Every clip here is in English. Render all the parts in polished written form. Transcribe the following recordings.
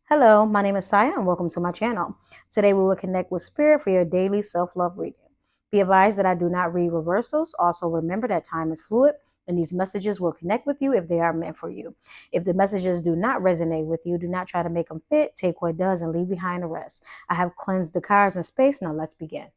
Hello, my name is Saya and welcome to my channel. Today we will connect with Spirit for your daily self-love reading. Be advised that I do not read reversals. Also remember that time is fluid and these messages will connect with you if they are meant for you. If the messages do not resonate with you, do not try to make them fit. Take what does and leave behind the rest. I have cleansed the cards and space. Now let's begin.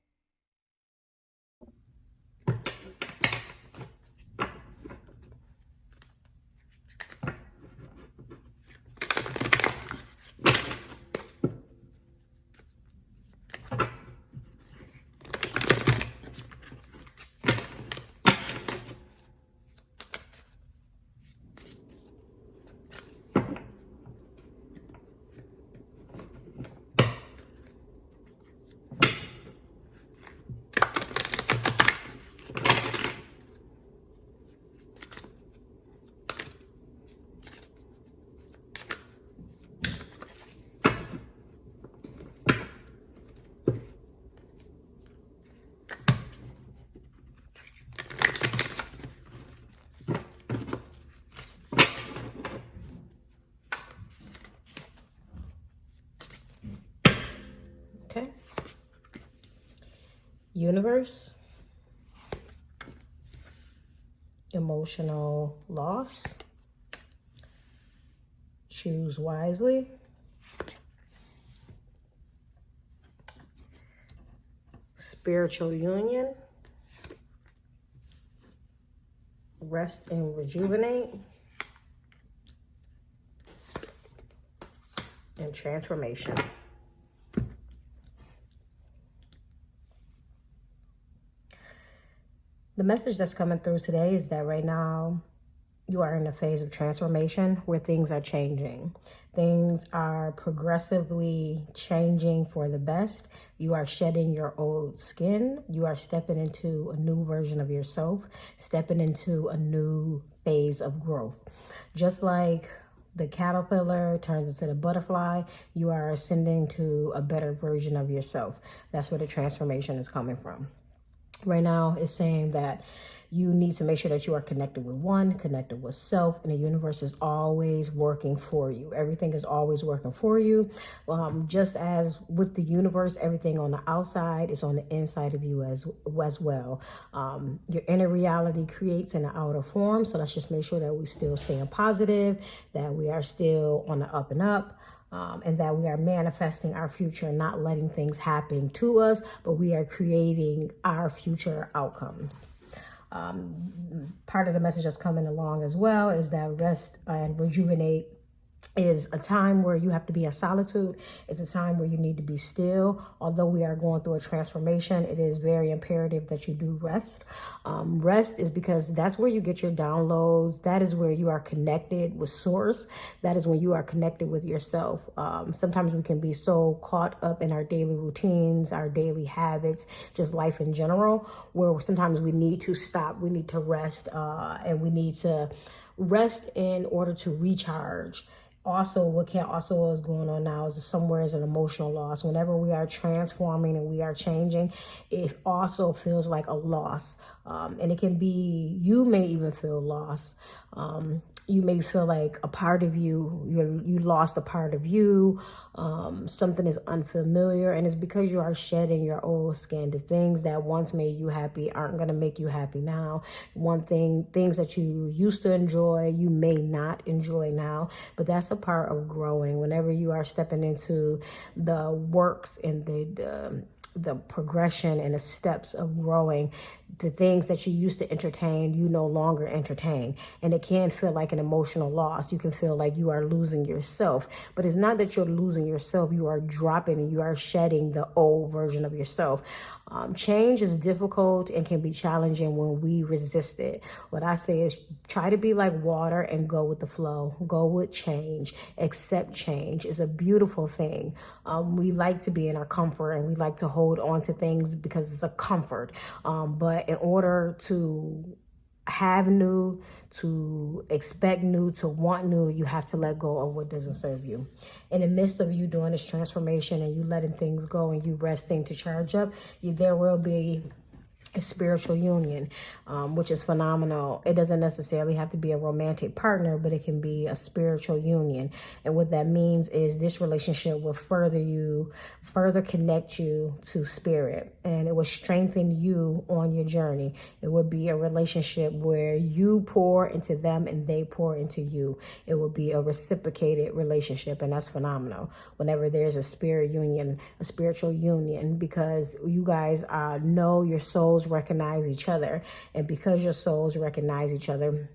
Okay. Universe. Emotional loss. Choose wisely. Spiritual union. Rest and rejuvenate. And transformation. The message that's coming through today is that right now you are in a phase of transformation where things are changing. Things are progressively changing for the best. You are shedding your old skin. You are stepping into a new version of yourself, stepping into a new phase of growth. Just like the caterpillar turns into the butterfly, you are ascending to a better version of yourself. That's where the transformation is coming from. Right now, it's saying that you need to make sure that you are connected with one, connected with self, and the universe is always working for you. Everything is always working for you. Just as with the universe, everything on the outside is on the inside of you as well. Your inner reality creates in the outer form. So let's just make sure that we still stay positive, that we are still on the up and up. And that we are manifesting our future, not letting things happen to us, but we are creating our future outcomes. Part of the message that's coming along as well is that rest and rejuvenate is a time where you have to be in solitude. It's a time where you need to be still. Although we are going through a transformation, it is very imperative that you do rest. Rest is because that's where you get your downloads. That is where you are connected with source. That is when you are connected with yourself. Sometimes we can be so caught up in our daily routines, our daily habits, just life in general, where sometimes we need to stop. We need to rest, and we need to rest in order to recharge. Also, what is going on now is somewhere is an emotional loss. Whenever we are transforming and we are changing, it also feels like a loss. And it can be, you may even feel lost. You may feel like a part of you lost a part of you. Something is unfamiliar, and it's because you are shedding your old skin. The things that once made you happy aren't going to make you happy now. Things that you used to enjoy, you may not enjoy now, but that's a part of growing. Whenever you are stepping into the works and the progression and the steps of growing, the things that you used to entertain, you no longer entertain. And it can feel like an emotional loss. You can feel like you are losing yourself, but it's not that you're losing yourself. You are dropping and you are shedding the old version of yourself. Change is difficult and can be challenging when we resist it. What I say is try to be like water and go with the flow. Go with change. Accept change. It's a beautiful thing. We like to be in our comfort and we like to hold on to things because it's a comfort. But in order to have new, to expect new, to want new, you have to let go of what doesn't serve you. In the midst of you doing this transformation and you letting things go and you resting to charge up, there will be a spiritual union, which is phenomenal. It doesn't necessarily have to be a romantic partner, but it can be a spiritual union. And what that means is this relationship will further connect you to spirit, and it will strengthen you on your journey. It would be a relationship where you pour into them and they pour into you. It will be a reciprocated relationship, and that's phenomenal whenever there's a spirit union, a spiritual union, because you guys know your souls recognize each other. And because your souls recognize each other,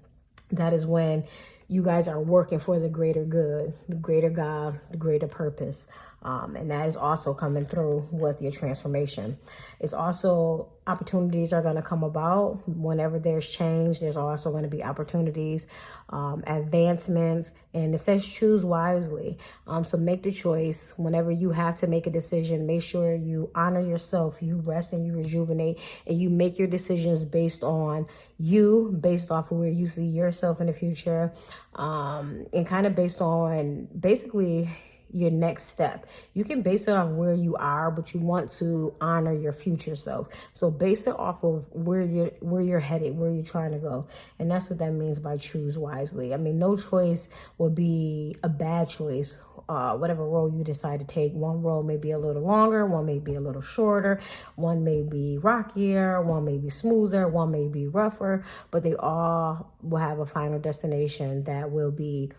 that is when you guys are working for the greater good, the greater God, the greater purpose. And that is also coming through with your transformation. It's also opportunities are going to come about whenever there's change. There's also going to be opportunities, advancements, and it says choose wisely. So make the choice whenever you have to make a decision. Make sure you honor yourself, you rest and you rejuvenate, and you make your decisions based on you, based off of where you see yourself in the future, and kind of based on basically your next step. You can base it on where you are, but you want to honor your future self. So base it off of where you're headed, where you're trying to go. And that's what that means by choose wisely. I mean, no choice will be a bad choice. Whatever role you decide to take, one role may be a little longer, one may be a little shorter, one may be rockier, one may be smoother, one may be rougher, but they all will have a final destination that will be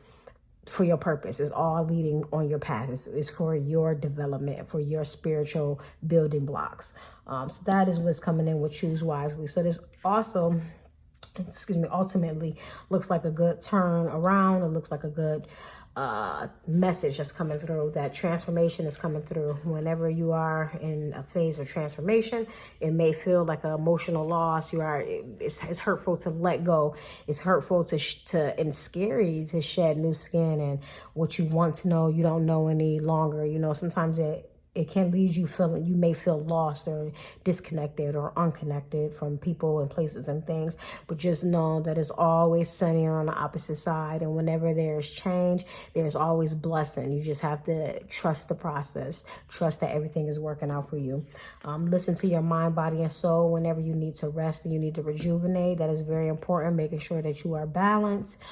for your purpose. Is all leading on your path. Is for your development, for your spiritual building blocks. So that is what's coming in with choose wisely. So this also, ultimately looks like a good turn around. It looks like a good message that's coming through. That transformation is coming through. Whenever you are in a phase of transformation, it may feel like an emotional loss. It's hurtful to let go. It's hurtful and scary to shed new skin, and what you want to know, you don't know any longer. Sometimes it can leave you feeling, you may feel lost or disconnected or unconnected from people and places and things, but just know that it's always sunnier on the opposite side. And whenever there's change, there's always blessing. You just have to trust the process, trust that everything is working out for you. Listen to your mind, body, and soul whenever you need to rest and you need to rejuvenate. That is very important. Making sure that you are balanced,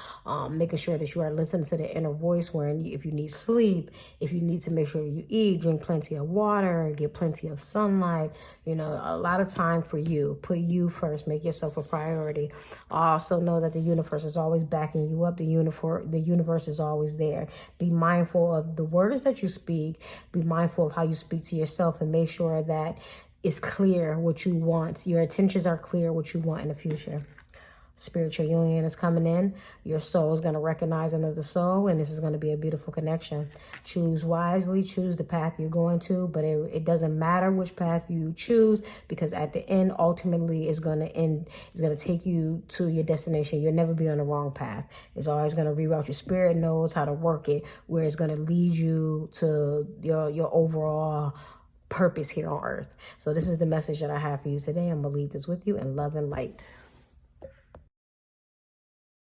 making sure that you are listening to the inner voice, if you need sleep, if you need to make sure you eat, drink plenty of water, get plenty of sunlight, a lot of time for you. Put you first, make yourself a priority. Also know that the universe is always backing you up. The universe is always there. Be mindful of the words that you speak. Be mindful of how you speak to yourself, and make sure that it's clear what you want. Your intentions are clear what you want in the future. Spiritual union is coming in. Your soul is going to recognize another soul, and this is going to be a beautiful connection. Choose wisely. Choose the path you're going to, but it doesn't matter which path you choose, because at the end, ultimately, it's going to take you to your destination. You'll never be on the wrong path. It's always going to reroute. Your spirit knows how to work it, where it's going to lead you to your overall purpose here on earth. So this is the message that I have for you today. I'm going to leave this with you in love and light.